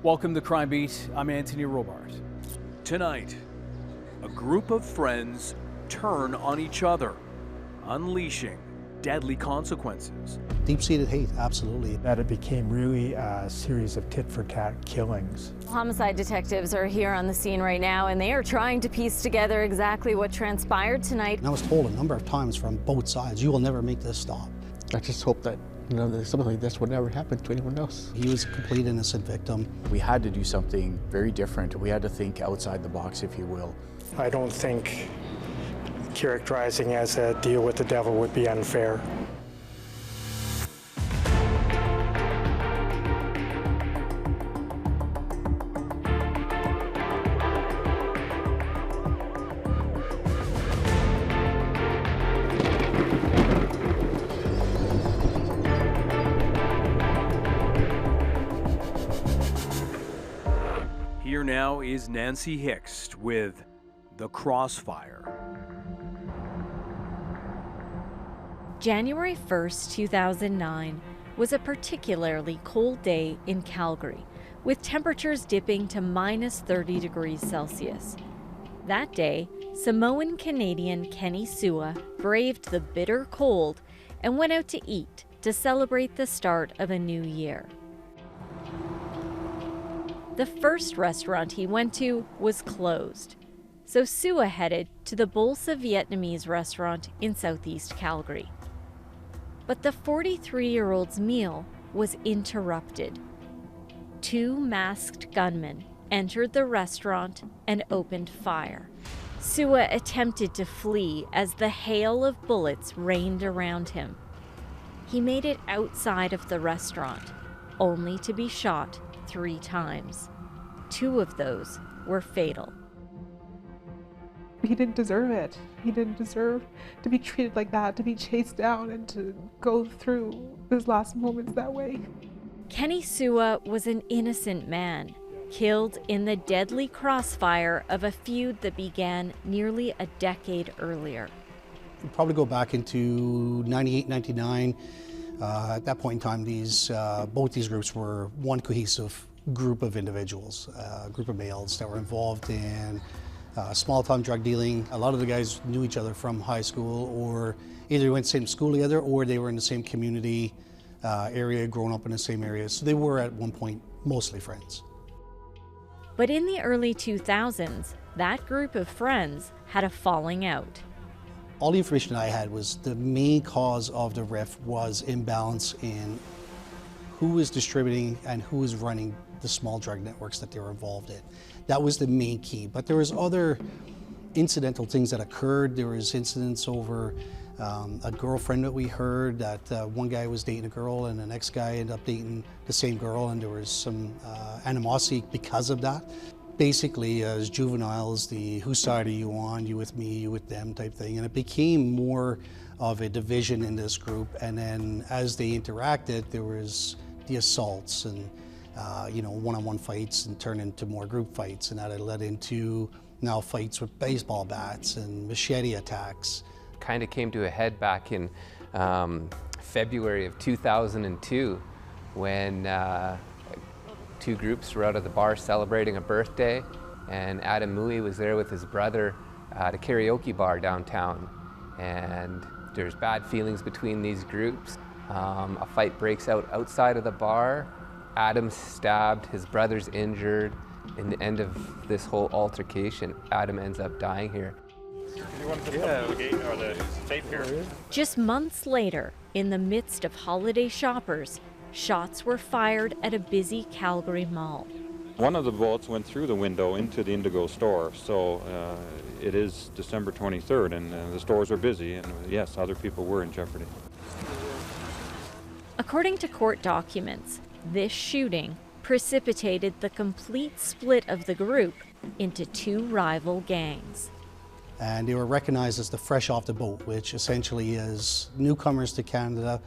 Welcome to Crime Beat. I'm Anthony Robart. Tonight, a group of friends turn on each other, unleashing deadly consequences. Deep-seated hate, absolutely. That it became really a series of tit-for-tat killings. Homicide detectives are here on the scene right now, and they are trying to piece together exactly what transpired tonight. And I was told a number of times from both sides, you will never make this stop. I just hope that something like this would never happen to anyone else. He was a complete innocent victim. We had to do something very different. We had to think outside the box, if you will. I don't think characterizing as a deal with the devil would be unfair. Here now is Nancy Hixt with The Crossfire. January 1st, 2009 was a particularly cold day in Calgary, with temperatures dipping to minus 30 degrees Celsius. That day, Samoan-Canadian Kenny Sua braved the bitter cold and went out to eat to celebrate the start of a new year. The first restaurant he went to was closed, so Sua headed to the Bolsa Vietnamese restaurant in southeast Calgary. But the 43-year-old's meal was interrupted. Two masked gunmen entered the restaurant and opened fire. Sua attempted to flee as the hail of bullets rained around him. He made it outside of the restaurant, only to be shot 3 times. 2 of those were fatal. He didn't deserve it. He didn't deserve to be treated like that, to be chased down and to go through his last moments that way. Kenny Sua was an innocent man, killed in the deadly crossfire of a feud that began nearly a decade earlier. We'd probably go back into 98, 99. At that point in time, both these groups were one cohesive group of individuals, a group of males that were involved in small-time drug dealing. A lot of the guys knew each other from high school, or either went to the same school together, or they were in the same community area, growing up in the same area. So they were at one point mostly friends. But in the early 2000s, that group of friends had a falling out. All the information I had was the main cause of the rift was imbalance in who was distributing and who was running the small drug networks that they were involved in. That was the main key. But there was other incidental things that occurred. There was incidents over a girlfriend that we heard that one guy was dating a girl and the next guy ended up dating the same girl, and there was some animosity because of that. Basically, as juveniles, the whose side are you on, you with me, you with them type thing. And it became more of a division in this group. And then as they interacted, there was the assaults and one-on-one fights, and turned into more group fights. And that had led into now fights with baseball bats and machete attacks. Kind of came to a head back in February of 2002 when 2 groups were out at the bar celebrating a birthday, and Adam Mui was there with his brother at a karaoke bar downtown. And there's bad feelings between these groups. A fight breaks out outside of the bar. Adam's stabbed, his brother's injured. In the end of this whole altercation, Adam ends up dying here. You want to put the gate or the safe here? Just months later, in the midst of holiday shoppers, shots were fired at a busy Calgary mall. One of the bullets went through the window into the Indigo store, so it is December 23rd, and the stores are busy, and yes, other people were in jeopardy. According to court documents, this shooting precipitated the complete split of the group into 2 rival gangs. And they were recognized as the fresh off the boat, which essentially is newcomers to Canada,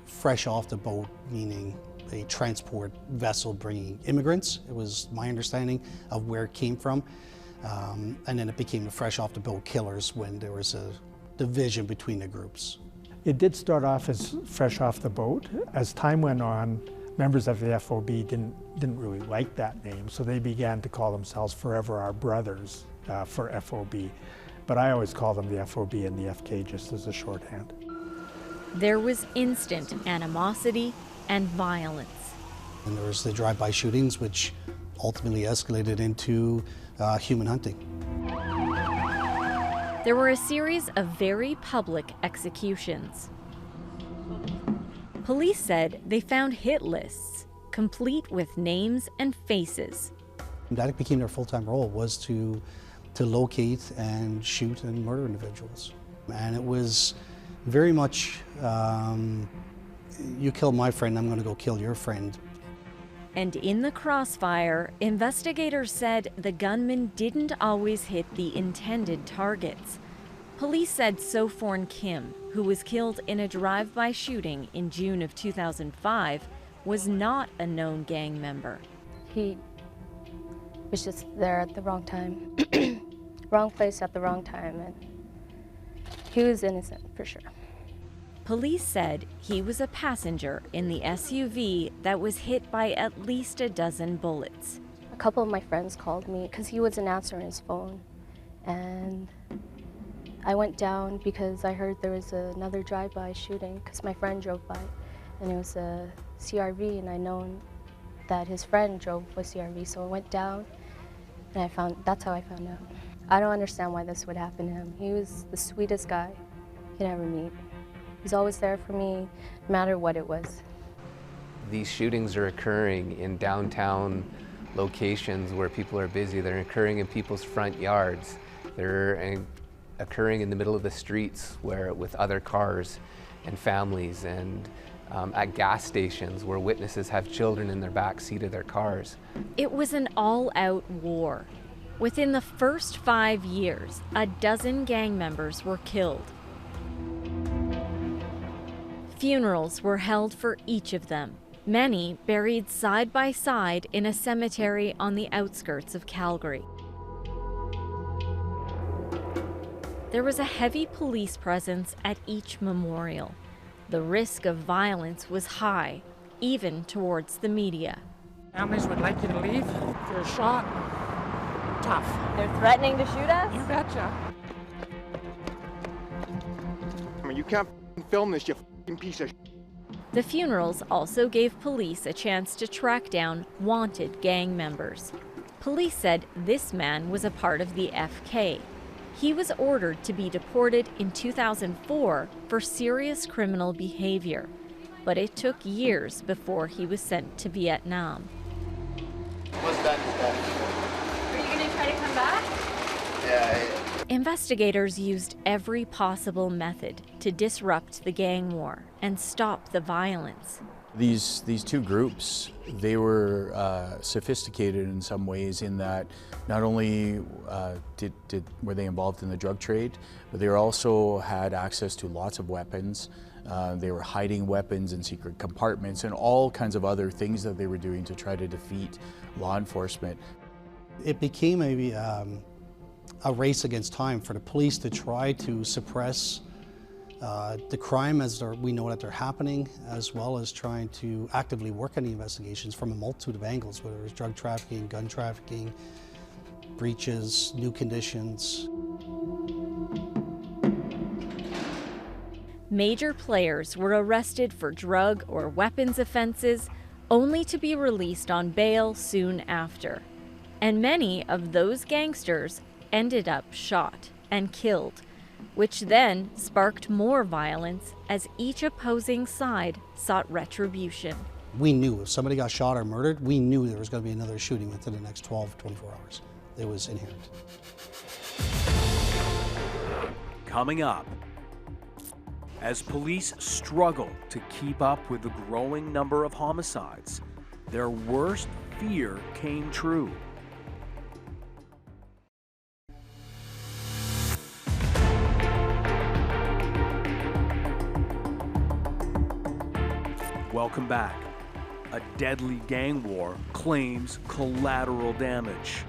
fresh off the boat, meaning a transport vessel bringing immigrants. It was my understanding of where it came from. And then it became the fresh off the boat killers when there was a division between the groups. It did start off as fresh off the boat. As time went on, members of the FOB didn't really like that name, so they began to call themselves Forever Our Brothers for FOB. But I always call them the FOB and the FK just as a shorthand. There was instant animosity and violence. And there was the drive-by shootings, which ultimately escalated into human hunting. There were a series of very public executions. Police said they found hit lists, complete with names and faces. That became their full-time role, was to locate and shoot and murder individuals. And it was very much, you kill my friend, I'm going to go kill your friend. And in the Crossfire, investigators said the gunman didn't always hit the intended targets. Police said Sophorn Kim, who was killed in a drive-by shooting in June of 2005, was not a known gang member. He was just there at the wrong time, wrong place at the wrong time, and he was innocent for sure. Police said he was a passenger in the SUV that was hit by at least a dozen bullets. A couple of my friends called me because he wasn't answering his phone, and I went down because I heard there was another drive-by shooting because my friend drove by, and it was a CRV, and I known that his friend drove a CRV, so I went down, and that's how I found out. I don't understand why this would happen to him. He was the sweetest guy you could ever meet. He's always there for me, no matter what it was. These shootings are occurring in downtown locations where people are busy. They're occurring in people's front yards. They're occurring in the middle of the streets with other cars and families, and at gas stations where witnesses have children in their back seat of their cars. It was an all-out war. Within the first 5 years, a dozen gang members were killed. Funerals were held for each of them, many buried side by side in a cemetery on the outskirts of Calgary. There was a heavy police presence at each memorial. The risk of violence was high, even towards the media. Families would like you to leave if you're shot. Tough. They're threatening to shoot us? You betcha. I mean, you can't film this, you piece of. The funerals also gave police a chance to track down wanted gang members. Police said this man was a part of the FK. He was ordered to be deported in 2004 for serious criminal behavior, but it took years before he was sent to Vietnam. What's that? Are you going to try to come back? Yeah. Investigators used every possible method to disrupt the gang war and stop the violence. These two groups, they were sophisticated in some ways in that not only were they involved in the drug trade, but they also had access to lots of weapons. They were hiding weapons in secret compartments and all kinds of other things that they were doing to try to defeat law enforcement. It became a race against time for the police to try to suppress the crime as we know that they're happening, as well as trying to actively work on the investigations from a multitude of angles, whether it's drug trafficking, gun trafficking, breaches, new conditions. Major players were arrested for drug or weapons offenses, only to be released on bail soon after. And many of those gangsters ended up shot and killed, which then sparked more violence as each opposing side sought retribution. We knew if somebody got shot or murdered, we knew there was going to be another shooting within the next 12, 24 hours. It was inherent. Coming up, as police struggle to keep up with the growing number of homicides, their worst fear came true. Welcome back. A deadly gang war claims collateral damage.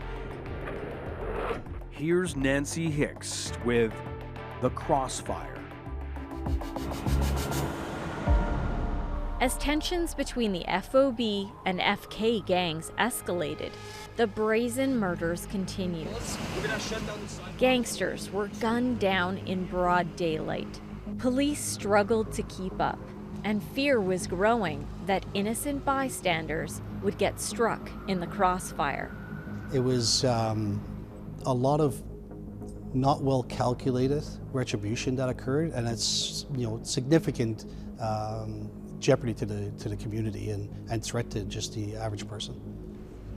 Here's Nancy Hicks with The Crossfire. As tensions between the FOB and FK gangs escalated, the brazen murders continued. Gangsters were gunned down in broad daylight. Police struggled to keep up, and fear was growing that innocent bystanders would get struck in the crossfire. It was a lot of not well calculated retribution that occurred, and it's significant jeopardy to the community and threat to just the average person.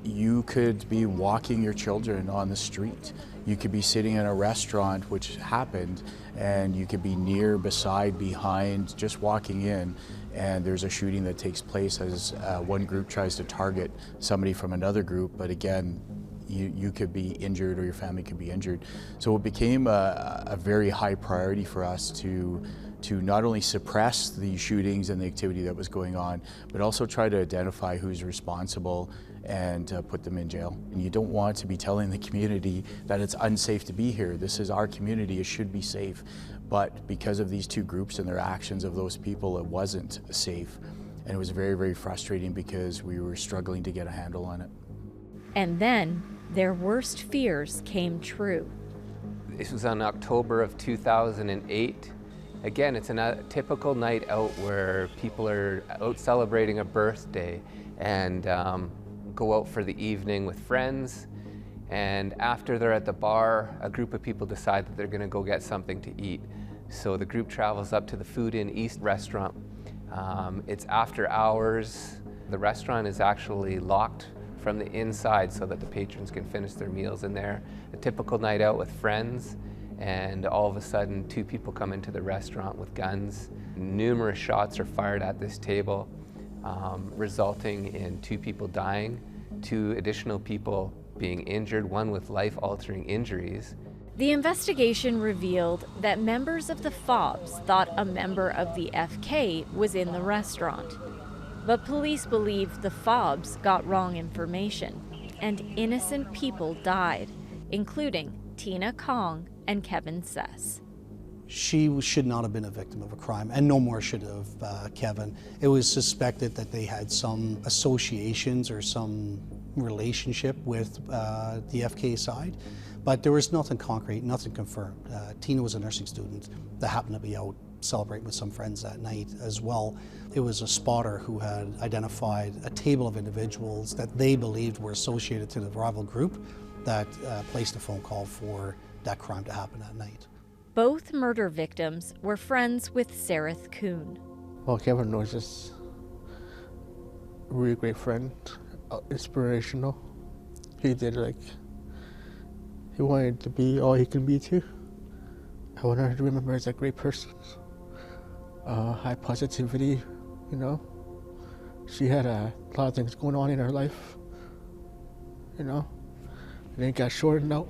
You could be walking your children on the street. You could be sitting in a restaurant, which happened, and you could be near, beside, behind, just walking in, and there's a shooting that takes place as one group tries to target somebody from another group, but again, you could be injured or your family could be injured. So it became a very high priority for us to not only suppress the shootings and the activity that was going on, but also try to identify who's responsible and put them in jail. And you don't want to be telling the community that it's unsafe to be here. This is our community, it should be safe. But because of these two groups and their actions of those people, it wasn't safe. And it was very, very frustrating because we were struggling to get a handle on it. And then their worst fears came true. This was on October of 2008. Again, it's a typical night out where people are out celebrating a birthday and go out for the evening with friends. And after they're at the bar, a group of people decide that they're going to go get something to eat. So the group travels up to the Food in East restaurant. It's after hours. The restaurant is actually locked from the inside so that the patrons can finish their meals in there. A typical night out with friends, and all of a sudden 2 people come into the restaurant with guns. Numerous shots are fired at this table, resulting in 2 people dying, 2 additional people being injured, one with life-altering injuries. The investigation revealed that members of the FOBs thought a member of the FK was in the restaurant. But police believe the FOBs got wrong information, and innocent people died, including Tina Kong and Kevin Sess. She should not have been a victim of a crime, and no more should have Kevin. It was suspected that they had some associations or some relationship with the FK side, but there was nothing concrete, nothing confirmed. Tina was a nursing student that happened to be out celebrating with some friends that night as well. It was a spotter who had identified a table of individuals that they believed were associated to the rival group that placed a phone call for that crime to happen that night. Both murder victims were friends with Sareth Kuhn. Well, Kevin was just a really great friend, inspirational. He wanted to be all he can be too. I want her to remember as a great person. High positivity, She had a lot of things going on in her life, And it got shortened out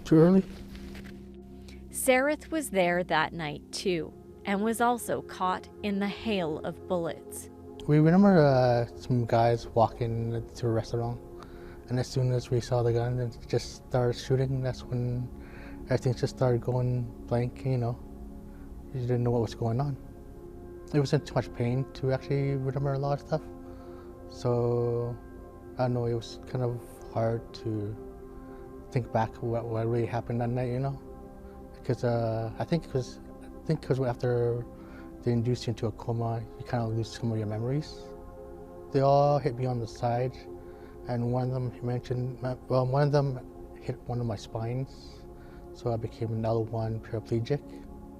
too early. Sareth was there that night too, and was also caught in the hail of bullets. We remember some guys walking to a restaurant, and as soon as we saw the gun and just started shooting, that's when everything just started going blank, You didn't know what was going on. It wasn't too much pain to actually remember a lot of stuff. So, I don't know, it was kind of hard to think back what really happened that night, Because I think because after they induced you into a coma, you kind of lose some of your memories. They all hit me on the side, and one of them hit one of my spines, so I became an L1 paraplegic.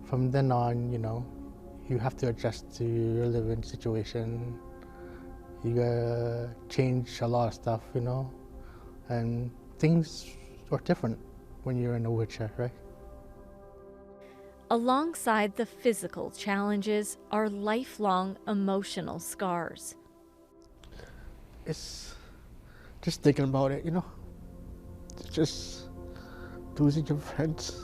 From then on, you have to adjust to your living situation. You gotta change a lot of stuff, and things are different when you're in a wheelchair, right? Alongside the physical challenges are lifelong emotional scars. It's just thinking about it, It's just losing your friends.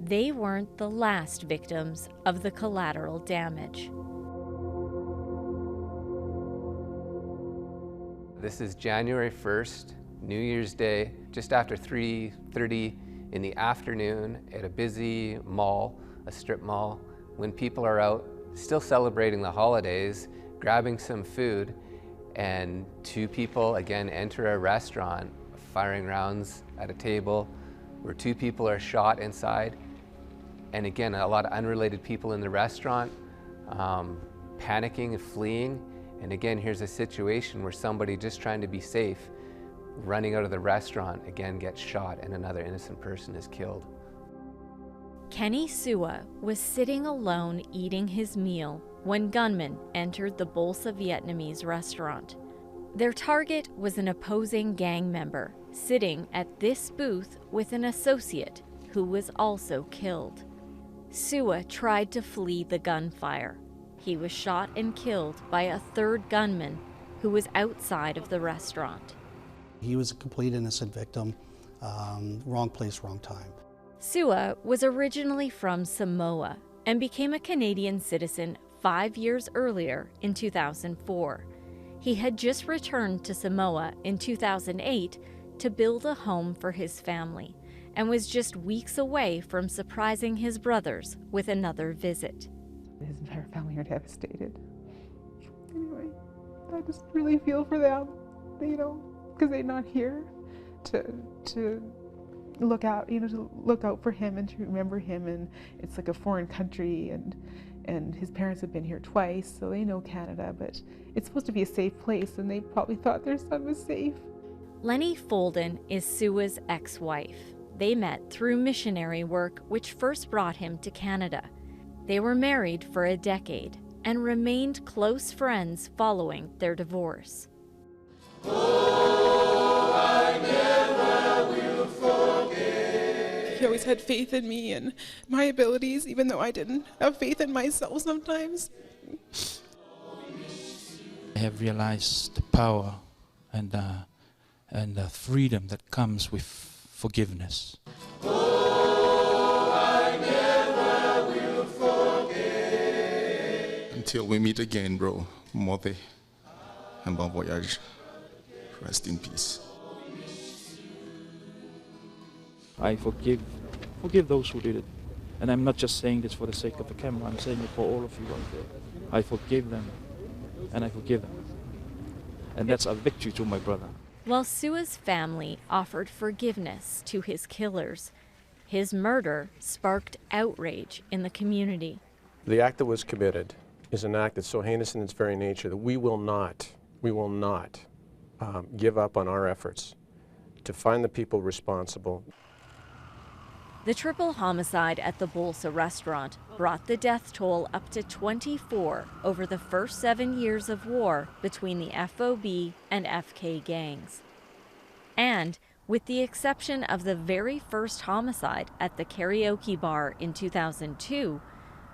They weren't the last victims of the collateral damage. This is January 1st, New Year's Day, just after 3:30 in the afternoon at a busy mall, a strip mall, when people are out still celebrating the holidays, grabbing some food, and two people again enter a restaurant, firing rounds at a table where two people are shot inside. And again, a lot of unrelated people in the restaurant, panicking and fleeing. And again, here's a situation where somebody just trying to be safe, running out of the restaurant, again gets shot and another innocent person is killed. Kenny Sua was sitting alone eating his meal when gunmen entered the Bolsa Vietnamese restaurant. Their target was an opposing gang member sitting at this booth with an associate who was also killed. Sua tried to flee the gunfire. He was shot and killed by a third gunman who was outside of the restaurant. He was a complete innocent victim, wrong place, wrong time. Sua was originally from Samoa and became a Canadian citizen 5 years earlier in 2004. He had just returned to Samoa in 2008 to build a home for his family and was just weeks away from surprising his brothers with another visit. His entire family are devastated. Anyway, I just really feel for them, you know, because they're not here to look out, you know, to look out for him and to remember him. And it's like a foreign country, and his parents have been here twice, so they know Canada, but it's supposed to be a safe place, and they probably thought their son was safe. Lenny Folden is Sua's ex-wife. They met through missionary work, which first brought him to Canada. They were married for a decade and remained close friends following their divorce. Oh, I never will forget. He always had faith in me and my abilities, even though I didn't have faith in myself sometimes. I have realized the power and the freedom that comes with forgiveness. Oh, I never will forget. Until we meet again, bro. Mote and bon voyage. Rest in peace. I forgive those who did it. And I'm not just saying this for the sake of the camera, I'm saying it for all of you out there. I forgive them, and I forgive them. And that's a victory to my brother. While Sua's family offered forgiveness to his killers, his murder sparked outrage in the community. The act that was committed is an act that's so heinous in its very nature that we will not give up on our efforts to find the people responsible. The triple homicide at the Bolsa restaurant brought the death toll up to 24 over the first 7 years of war between the FOB and FK gangs. And with the exception of the very first homicide at the karaoke bar in 2002,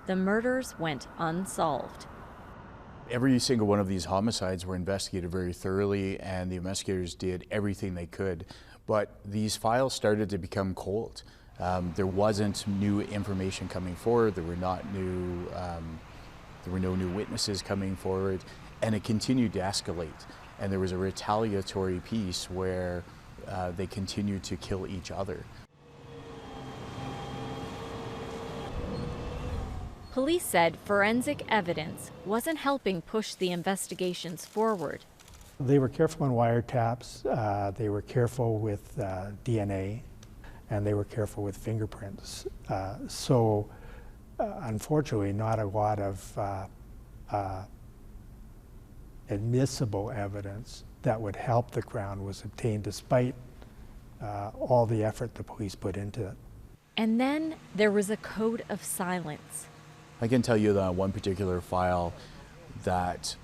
the murders went unsolved. Every single one of these homicides were investigated very thoroughly, and the investigators did everything they could. But these files started to become cold. There wasn't new information coming forward. There were no new witnesses coming forward, and it continued to escalate. And there was a retaliatory piece where they continued to kill each other. Police said forensic evidence wasn't helping push the investigations forward. They were careful on wiretaps, they were careful with DNA, and they were careful with fingerprints. Unfortunately, not a lot of admissible evidence that would help the Crown was obtained despite all the effort the police put into it. And then there was a code of silence. I can tell you that one particular file that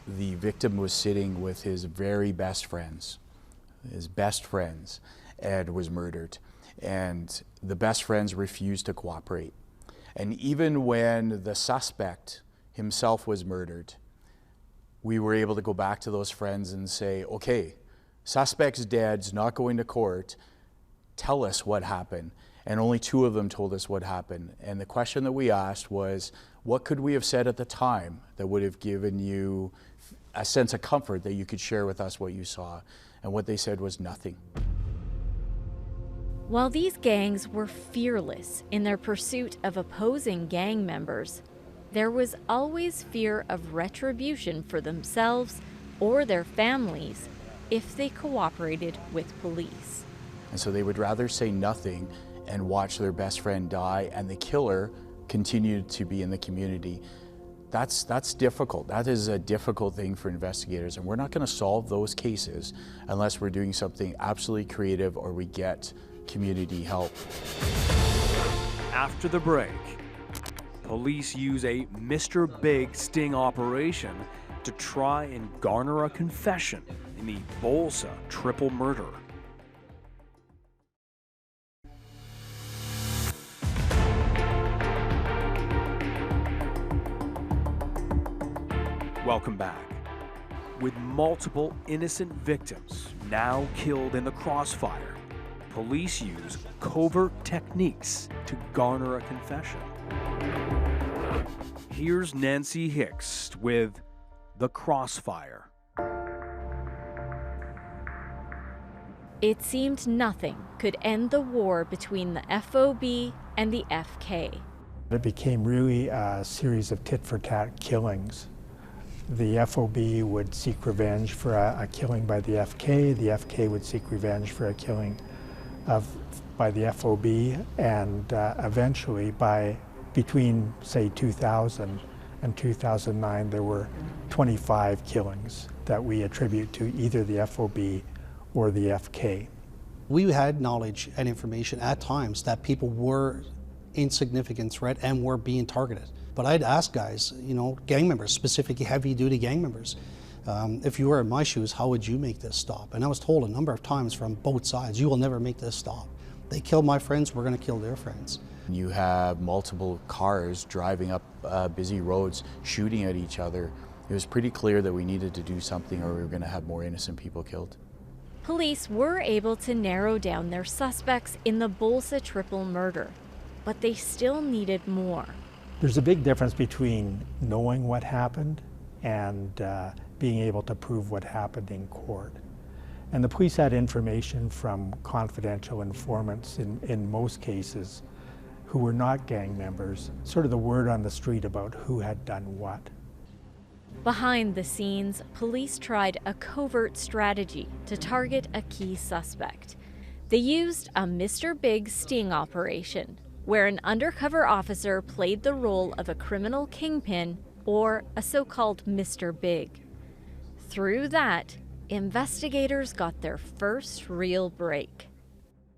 the victim was sitting with his very best friends, and was murdered. And the best friends refused to cooperate. And even when the suspect himself was murdered, we were able to go back to those friends and say, okay, suspect's dead, not going to court, tell us what happened. And only 2 of them told us what happened. And the question that we asked was, what could we have said at the time that would have given you a sense of comfort that you could share with us what you saw? and what they said was nothing. While these gangs were fearless in their pursuit of opposing gang members, there was always fear of retribution for themselves or their families if they cooperated with police. And so they would rather say nothing and watch their best friend die and the killer continue to be in the community. That's difficult. That is a difficult thing for investigators, and we're not going to solve those cases unless we're doing something absolutely creative or we get community help. After the break, police use a Mr. Big sting operation to try and garner a confession in the Bolsa triple murder. Welcome back. With multiple innocent victims now killed in the crossfire, police use covert techniques to garner a confession. Here's Nancy Hicks with The Crossfire. It seemed nothing could end the war between the FOB and the FK. It became really a series of tit-for-tat killings. The FOB would seek revenge for a killing by the FK would seek revenge for a killing by the FOB, and eventually between say 2000 and 2009 there were 25 killings that we attribute to either the FOB or the FK. We had knowledge and information at times that people were in significant threat and were being targeted. But I'd ask guys, you know, gang members, specifically heavy-duty gang members, if you were in my shoes, how would you make this stop? And I was told a number of times from both sides, you will never make this stop. They killed my friends, we're going to kill their friends. You have multiple cars driving up busy roads, shooting at each other. It was pretty clear that we needed to do something or we were going to have more innocent people killed. Police were able to narrow down their suspects in the Bolsa triple murder, but they still needed more. There's a big difference between knowing what happened and being able to prove what happened in court. And the police had information from confidential informants in most cases who were not gang members, sort of the word on the street about who had done what. Behind the scenes, police tried a covert strategy to target a key suspect. They used a Mr. Big sting operation, where an undercover officer played the role of a criminal kingpin or a so-called Mr. Big. Through that, investigators got their first real break.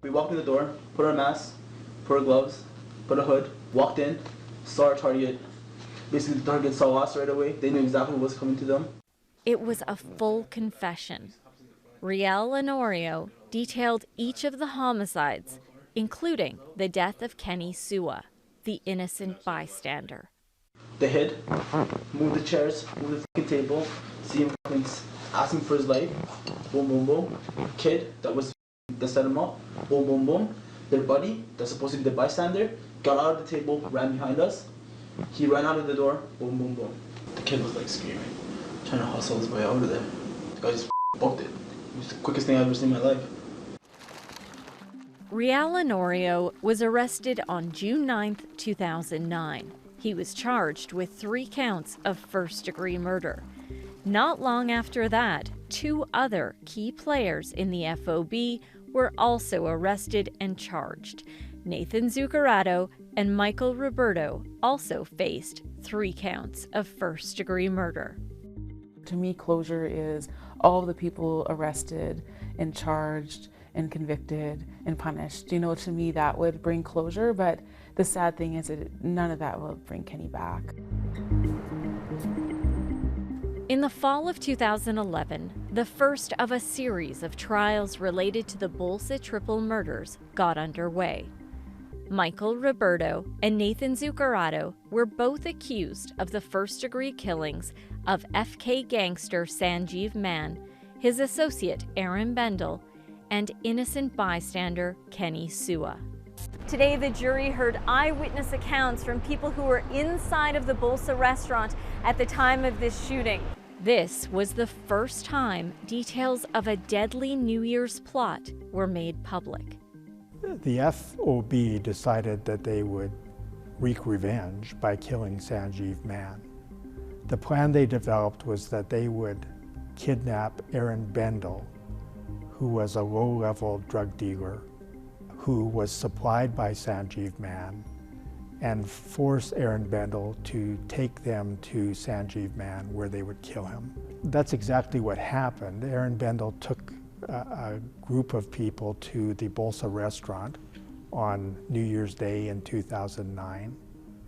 We walked in the door, put our masks, put our gloves, put a hood, walked in, saw our target. Basically, the target saw us right away. They knew exactly what was coming to them. It was a full confession. Riel Honorio detailed each of the homicides, including the death of Kenny Sua, the innocent bystander. They hid, moved the chairs, moved the fucking table, see him coming, asked him for his life, boom, boom, boom. Kid that set him up, boom, boom, boom. Their buddy, that's supposed to be the bystander, got out of the table, ran behind us. He ran out of the door, boom, boom, boom. The kid was like screaming, trying to hustle his way out of there. The guy just booked it. It was the quickest thing I've ever seen in my life. Riel Honorio was arrested on June 9, 2009. He was charged with 3 counts of first-degree murder. Not long after that, 2 other key players in the FOB were also arrested and charged. Nathan Zuccarado and Michael Roberto also faced 3 counts of first-degree murder. To me, closure is all of the people arrested and charged and convicted and punished. You know, to me that would bring closure, but the sad thing is that none of that will bring Kenny back. In the fall of 2011, the first of a series of trials related to the Bolsa triple murders got underway. Michael Roberto and Nathan Zuccarado were both accused of the first-degree killings of FK gangster Sanjeev Mann, his associate Aaron Bendel, and innocent bystander Kenny Sua. Today, the jury heard eyewitness accounts from people who were inside of the Bolsa restaurant at the time of this shooting. This was the first time details of a deadly New Year's plot were made public. The FOB decided that they would wreak revenge by killing Sanjeev Mann. The plan they developed was that they would kidnap Aaron Bendel, who was a low-level drug dealer who was supplied by Sanjeev Mann, and force Aaron Bendel to take them to Sanjeev Mann where they would kill him. That's exactly what happened. Aaron Bendel took a group of people to the Bolsa restaurant on New Year's Day in 2009.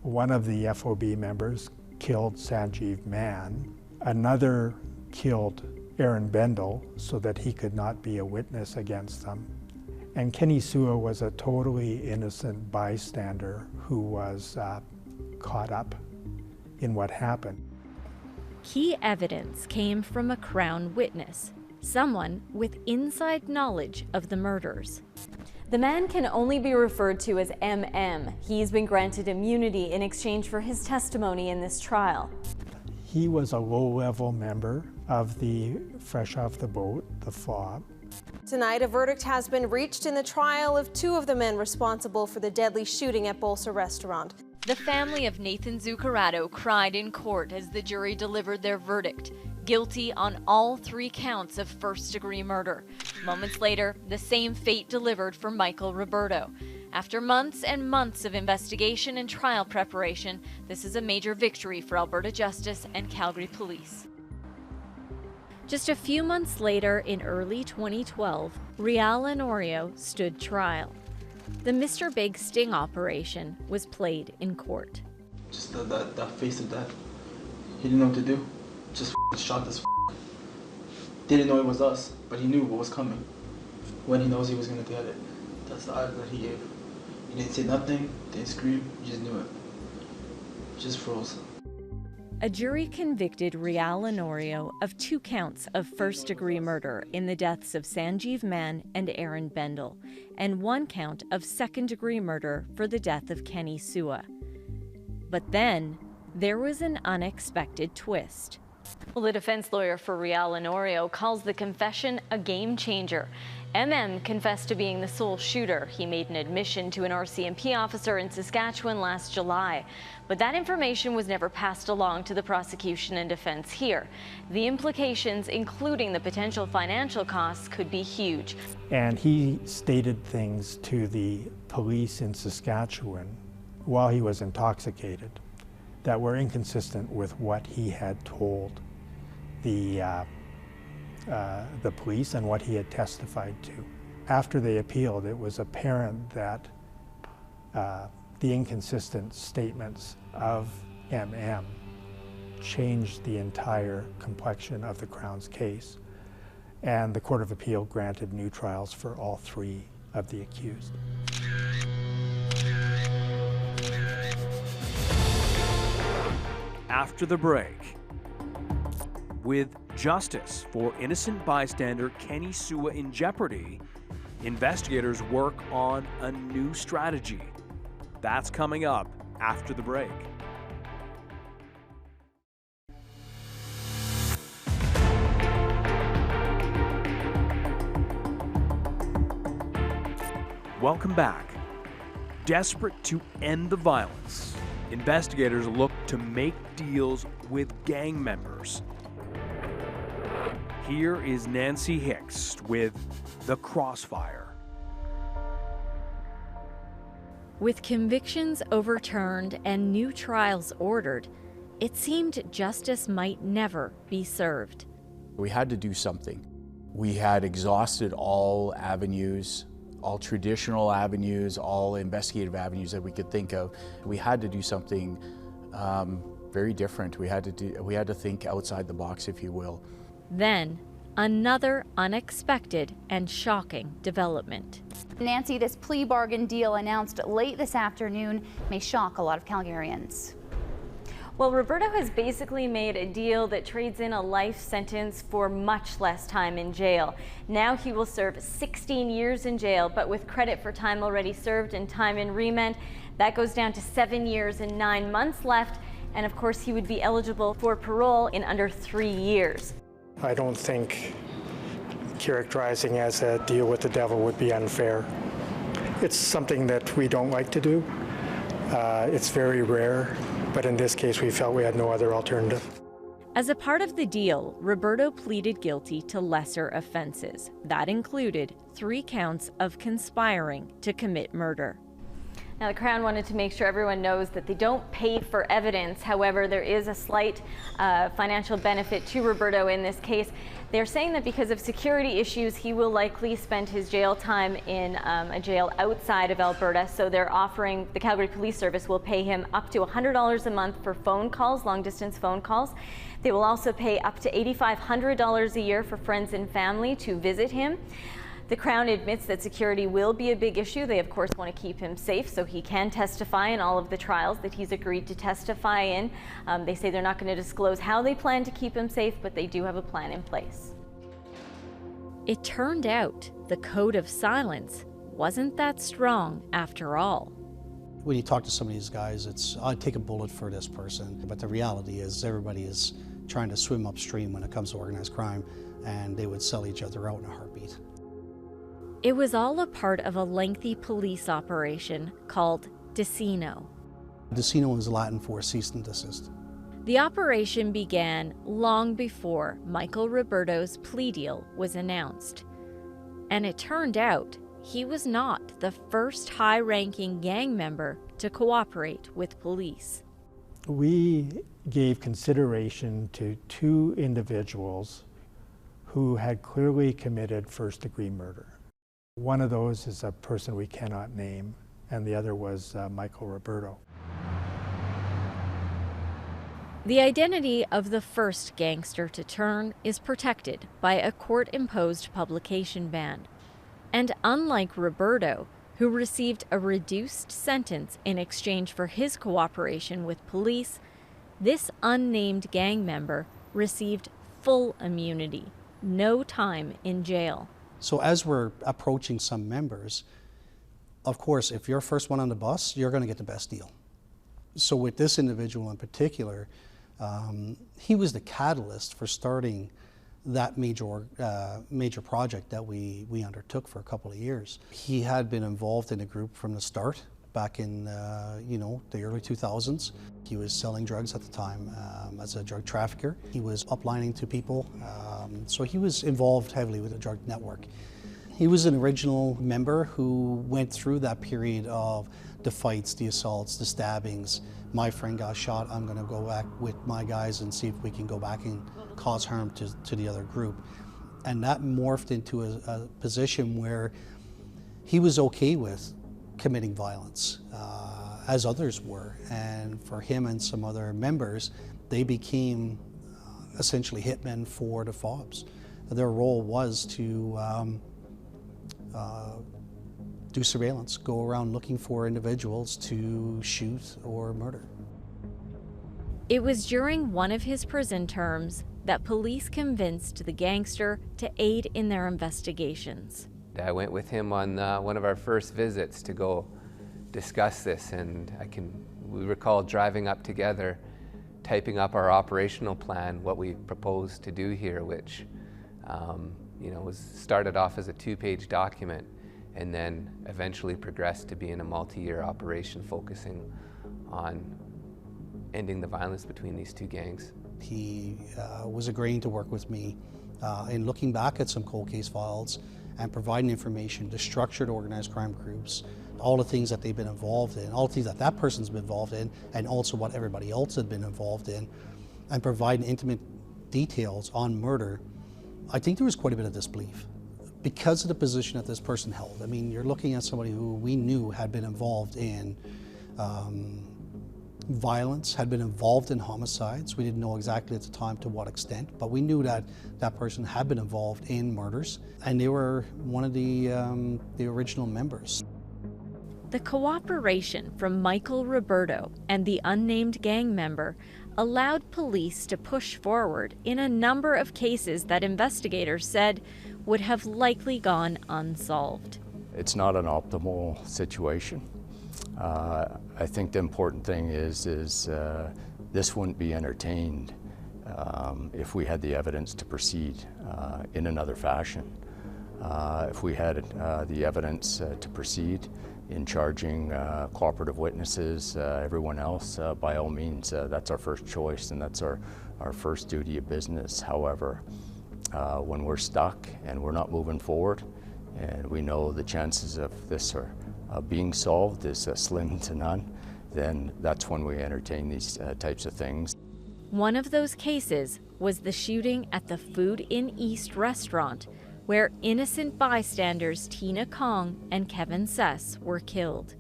One of the FOB members killed Sanjeev Mann. Another killed Aaron Bendel so that he could not be a witness against them. And Kenny Sua was a totally innocent bystander who was caught up in what happened. Key evidence came from a Crown witness, someone with inside knowledge of the murders. The man can only be referred to as MM. He's been granted immunity in exchange for his testimony in this trial. He was a low-level member of the Fresh Off the Boat, the FOB. Tonight, a verdict has been reached in the trial of two of the men responsible for the deadly shooting at Bolsa restaurant. The family of Nathan Zuccarado cried in court as the jury delivered their verdict, guilty on all 3 counts of first-degree murder. Moments later, the same fate delivered for Michael Roberto. After months and months of investigation and trial preparation, this is a major victory for Alberta Justice and Calgary Police. Just a few months later, in early 2012, Rial Honorio stood trial. The Mr. Big sting operation was played in court. Just that face of death. He didn't know what to do. Just shot this. Didn't know it was us, but he knew what was coming. When he knows he was gonna get it. That's the odds that he gave. He didn't say nothing, didn't scream, he just knew it. Just froze. A jury convicted Rial Honorio of 2 counts of first-degree murder in the deaths of Sanjeev Mann and Aaron Bendel, and 1 count of second-degree murder for the death of Kenny Sua. But then, there was an unexpected twist. Well, the defense lawyer for Rial Honorio calls the confession a game changer. MM confessed to being the sole shooter. He made an admission to an RCMP officer in Saskatchewan last July. But that information was never passed along to the prosecution and defense here. The implications, including the potential financial costs, could be huge. And he stated things to the police in Saskatchewan while he was intoxicated that were inconsistent with what he had told the police and what he had testified to. After they appealed, it was apparent that the inconsistent statements of MM changed the entire complexion of the Crown's case, and the Court of Appeal granted new trials for all 3 of the accused. After the break, with justice for innocent bystander Kenny Sua in jeopardy, investigators work on a new strategy. That's coming up after the break. Welcome back. Desperate to end the violence, investigators look to make deals with gang members. Here is Nancy Hicks with the Crossfire. With convictions overturned and new trials ordered, it seemed justice might never be served. We had to do something. We had exhausted all avenues, all traditional avenues, all investigative avenues that we could think of. We had to do something very different. We had to think outside the box, if you will. Then, another unexpected and shocking development. Nancy, this plea bargain deal announced late this afternoon may shock a lot of Calgarians. Well, Roberto has basically made a deal that trades in a life sentence for much less time in jail. Now he will serve 16 years in jail, but with credit for time already served and time in remand, that goes down to 7 years and 9 months left. and of course he would be eligible for parole in under 3 years. I don't think characterizing as a deal with the devil would be unfair. It's something that we don't like to do. It's very rare, but in this case we felt we had no other alternative. As a part of the deal, Roberto pleaded guilty to lesser offenses. That included 3 counts of conspiring to commit murder. Now, the Crown wanted to make sure everyone knows that they don't pay for evidence. However, there is a slight financial benefit to Roberto in this case. They're saying that because of security issues, he will likely spend his jail time in a jail outside of Alberta. So they're offering, the Calgary Police Service will pay him up to $100 a month for phone calls, long-distance phone calls. They will also pay up to $8,500 a year for friends and family to visit him. The Crown admits that security will be a big issue. They, of course, want to keep him safe so he can testify in all of the trials that he's agreed to testify in. They say they're not going to disclose how they plan to keep him safe, but they do have a plan in place. It turned out the code of silence wasn't that strong after all. When you talk to some of these guys, it's, I'd take a bullet for this person. But the reality is everybody is trying to swim upstream when it comes to organized crime, and they would sell each other out in a heartbeat. It was all a part of a lengthy police operation called Decino. Decino is Latin for cease and desist. The operation began long before Michael Roberto's plea deal was announced. And it turned out he was not the first high-ranking gang member to cooperate with police. We gave consideration to 2 individuals who had clearly committed first-degree murder. One of those is a person we cannot name, and the other was Michael Roberto. The identity of the first gangster to turn is protected by a court-imposed publication ban. And unlike Roberto, who received a reduced sentence in exchange for his cooperation with police, this unnamed gang member received full immunity, no time in jail. So as we're approaching some members, of course, if you're first one on the bus, you're going to get the best deal. So with this individual in particular, he was the catalyst for starting that major project that we undertook for a couple of years. He had been involved in the group from the start, back in the early 2000s. He was selling drugs at the time as a drug trafficker. He was uplining to people, so he was involved heavily with the drug network. He was an original member who went through that period of the fights, the assaults, the stabbings. My friend got shot, I'm going to go back with my guys and see if we can go back and cause harm to the other group. And that morphed into a position where he was okay with committing violence, as others were. And for him and some other members, they became essentially hitmen for the FOBs. Their role was to do surveillance, go around looking for individuals to shoot or murder. It was during one of his prison terms that police convinced the gangster to aid in their investigations. I went with him on one of our first visits to go discuss this, and we recall driving up together, typing up our operational plan, what we proposed to do here, which was started off as a 2-page document and then eventually progressed to being a multi-year operation focusing on ending the violence between these 2 gangs. He was agreeing to work with me in looking back at some cold case files and providing information to structured organized crime groups, all the things that they've been involved in, all the things that that person's been involved in, and also what everybody else had been involved in, and providing intimate details on murder. I think there was quite a bit of disbelief because of the position that this person held. I mean, you're looking at somebody who we knew had been involved in violence, had been involved in homicides. We didn't know exactly at the time to what extent, but we knew that that person had been involved in murders, and they were one of the original members. The cooperation from Michael Roberto and the unnamed gang member allowed police to push forward in a number of cases that investigators said would have likely gone unsolved. It's not an optimal situation. I think the important thing is the this wouldn't be entertained if we had the evidence to proceed in another fashion. If we had the evidence to proceed in charging cooperative witnesses, everyone else, by all means, that's our first choice and that's our first duty of business. However, when we're stuck and we're not moving forward and we know the chances of this are being solved is slim to none, then that's when we entertain these types of things. One of those cases was the shooting at the Food in East restaurant, where innocent bystanders Tina Kong and Kevin Sess were killed.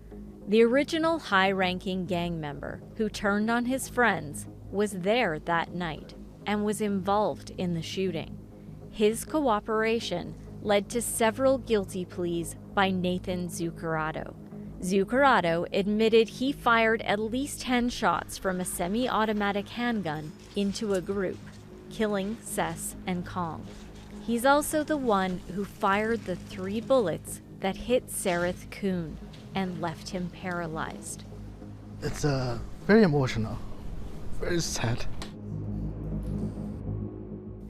The original high-ranking gang member who turned on his friends was there that night and was involved in the shooting. His cooperation led to several guilty pleas by Nathan Zuccarado. Zuccarado admitted he fired at least 10 shots from a semi-automatic handgun into a group, killing Sess and Kong. He's also the one who fired the 3 bullets that hit Sareth Kuhn and left him paralyzed. It's very emotional, very sad.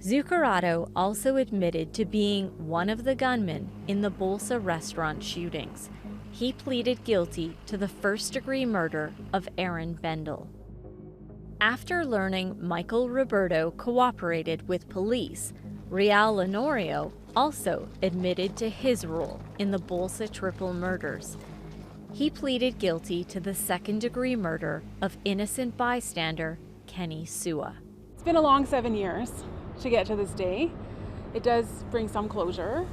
Zuccarado also admitted to being one of the gunmen in the Bolsa restaurant shootings. He pleaded guilty to the first-degree murder of Aaron Bendel. After learning Michael Roberto cooperated with police, Real Lenorio also admitted to his role in the Bolsa triple murders. He pleaded guilty to the second-degree murder of innocent bystander Kenny Sua. It's been a long 7 years to get to this day. It does bring some closure.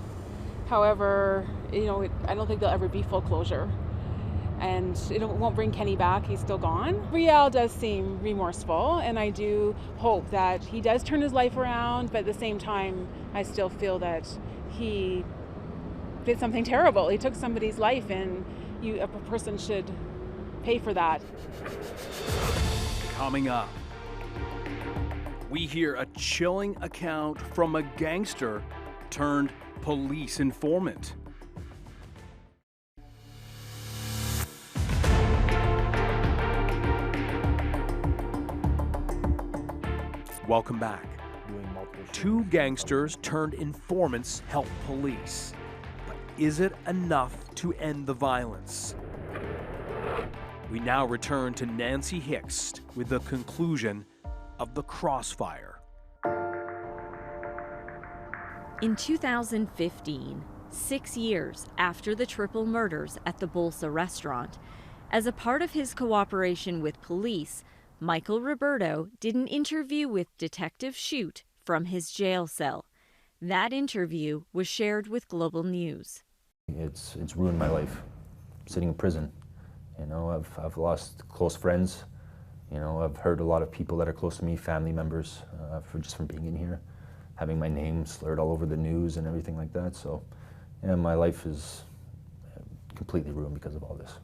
However, I don't think there'll ever be full closure. And it won't bring Kenny back, he's still gone. Real does seem remorseful, and I do hope that he does turn his life around, but at the same time, I still feel that he did something terrible. He took somebody's life, and a person should pay for that. Coming up, we hear a chilling account from a gangster turned police informant. Welcome back. 2 gangsters turned informants help police. But is it enough to end the violence? We now return to Nancy Hicks with the conclusion of the Crossfire. In 2015, 6 years after the triple murders at the Bolsa restaurant, as a part of his cooperation with police, Michael Roberto did an interview with Detective Shute from his jail cell. That interview was shared with Global News. It's ruined my life, sitting in prison. I've lost close friends. I've heard a lot of people that are close to me, family members, just from being in here, having my name slurred all over the news and everything like that. So, yeah, my life is completely ruined because of all this.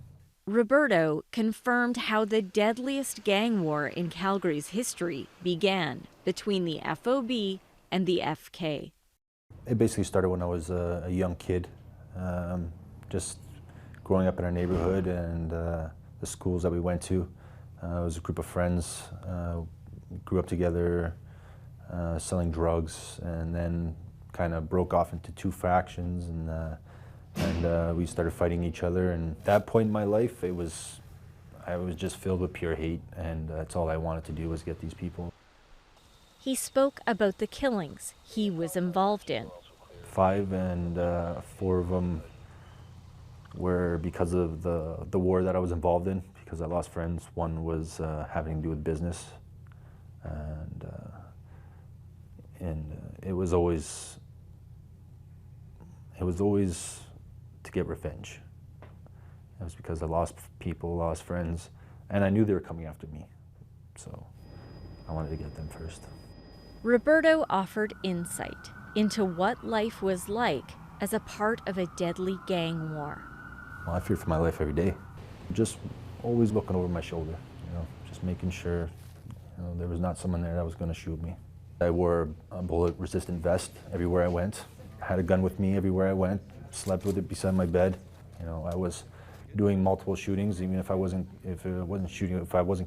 Roberto confirmed how the deadliest gang war in Calgary's history began between the FOB and the FK. It basically started when I was a young kid, just growing up in our neighborhood and the schools that we went to. It was a group of friends, grew up together, selling drugs, and then kind of broke off into 2 factions, and we started fighting each other. And at that point in my life, I was just filled with pure hate, and that's all I wanted to do was get these people. He spoke about the killings he was involved in. 5, and 4 of them were because of the war that I was involved in, because I lost friends. 1 was having to do with business, and it was always to get revenge. It was because I lost people, lost friends, and I knew they were coming after me, so I wanted to get them first. Roberto offered insight into what life was like as a part of a deadly gang war. Well, I feared for my life every day. Just always looking over my shoulder, just making sure there was not someone there that was going to shoot me. I wore a bullet-resistant vest everywhere I went. I had a gun with me everywhere I went, slept with it beside my bed. I was doing multiple shootings, even if I wasn't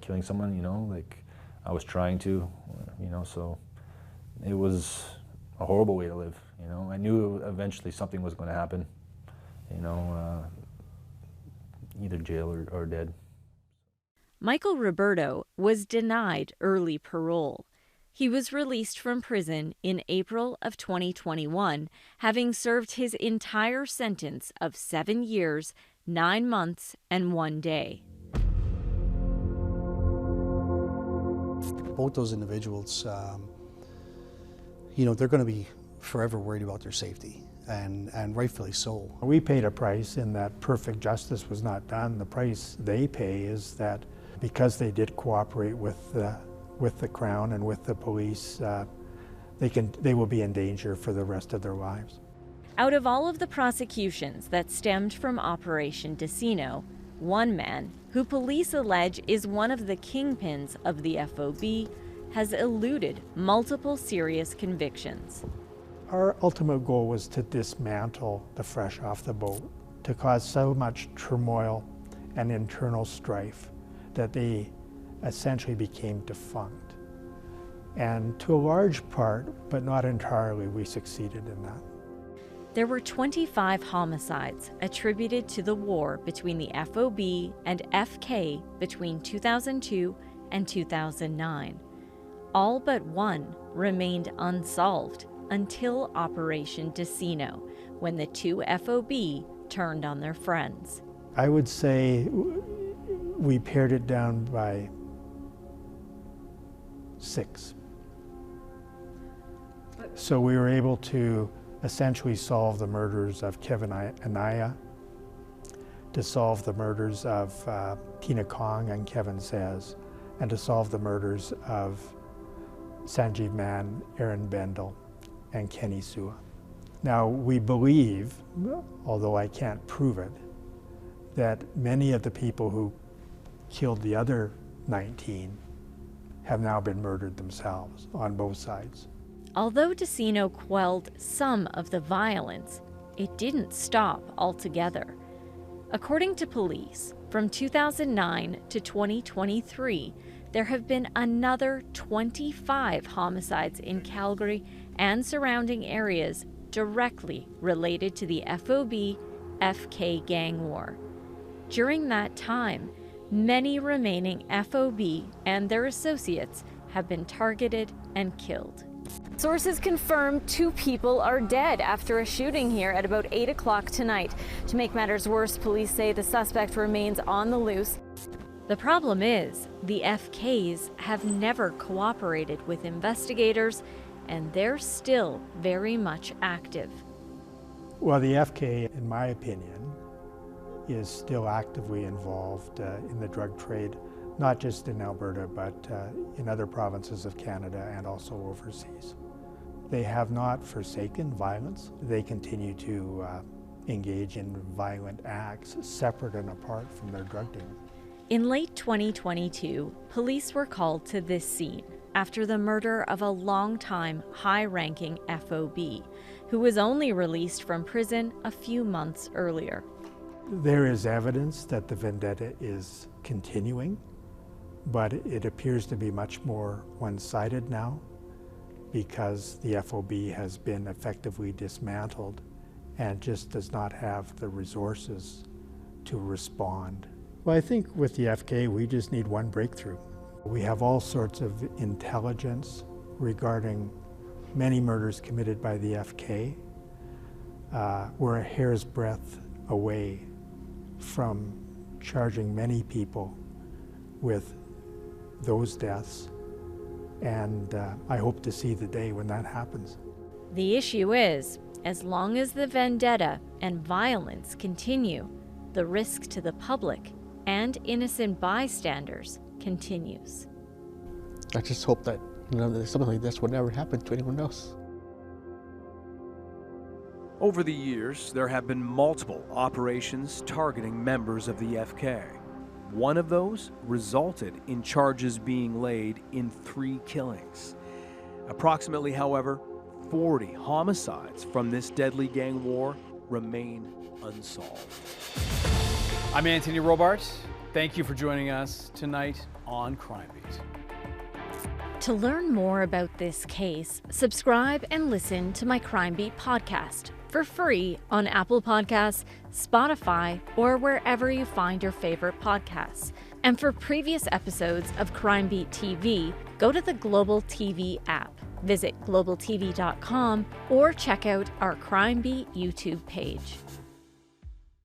killing someone, I was trying to, you know, so it was a horrible way to live, you know. I knew eventually something was going to happen, you know, either jail or dead. Michael Roberto was denied early parole. He was released from prison in April of 2021, having served his entire sentence of 7 years, 9 months, and 1 day. Both those individuals, you know, they're going to be forever worried about their safety, and rightfully so. We paid a price in that perfect justice was not done. The price they pay is that because they did cooperate with the Crown and with the police, they will be in danger for the rest of their lives. Out of all of the prosecutions that stemmed from Operation Decino, one man, who police allege is one of the kingpins of the FOB, has eluded multiple serious convictions. Our ultimate goal was to dismantle the Fresh Off the Boat, to cause so much turmoil and internal strife that they essentially became defunct. And to a large part, but not entirely, we succeeded in that. There were 25 homicides attributed to the war between the FOB and FK between 2002 and 2009. All but one remained unsolved until Operation Decino, when the two FOB turned on their friends. I would say we pared it down by 6. So we were able to essentially solve the murders of Kevin Anaya, to solve the murders of Tina Kong and Kevin Says, and to solve the murders of Sanjeev Mann, Aaron Bendel, and Kenny Sua. Now, we believe, although I can't prove it, that many of the people who killed the other 19 have now been murdered themselves on both sides. Although Decino quelled some of the violence, it didn't stop altogether. According to police, from 2009 to 2023, there have been another 25 homicides in Calgary and surrounding areas directly related to the FOB-FK gang war. During that time, many remaining FOB and their associates have been targeted and killed. Sources confirm 2 people are dead after a shooting here at about 8 o'clock tonight. To make matters worse, police say the suspect remains on the loose. The problem is, the FKs have never cooperated with investigators, and they're still very much active. Well, the FK, in my opinion, is still actively involved in the drug trade, not just in Alberta, but in other provinces of Canada and also overseas. They have not forsaken violence. They continue to engage in violent acts separate and apart from their drug dealing. In late 2022, police were called to this scene after the murder of a longtime high-ranking FOB, who was only released from prison a few months earlier. There is evidence that the vendetta is continuing, but it appears to be much more one-sided now because the FOB has been effectively dismantled and just does not have the resources to respond. Well, I think with the FK, we just need one breakthrough. We have all sorts of intelligence regarding many murders committed by the FK. We're a hair's breadth away from charging many people with those deaths, and I hope to see the day when that happens. The issue is, as long as the vendetta and violence continue, the risk to the public and innocent bystanders continues. I just hope that, you know, that something like this would never happen to anyone else. Over the years, there have been multiple operations targeting members of the FK. One of those resulted in charges being laid in 3 killings. Approximately, however, 40 homicides from this deadly gang war remain unsolved. I'm Anthony Robart. Thank you for joining us tonight on Crime Beat. To learn more about this case, subscribe and listen to my Crime Beat podcast for free on Apple Podcasts, Spotify, or wherever you find your favorite podcasts. And for previous episodes of Crime Beat TV, go to the Global TV app, visit globaltv.com, or check out our Crime Beat YouTube page.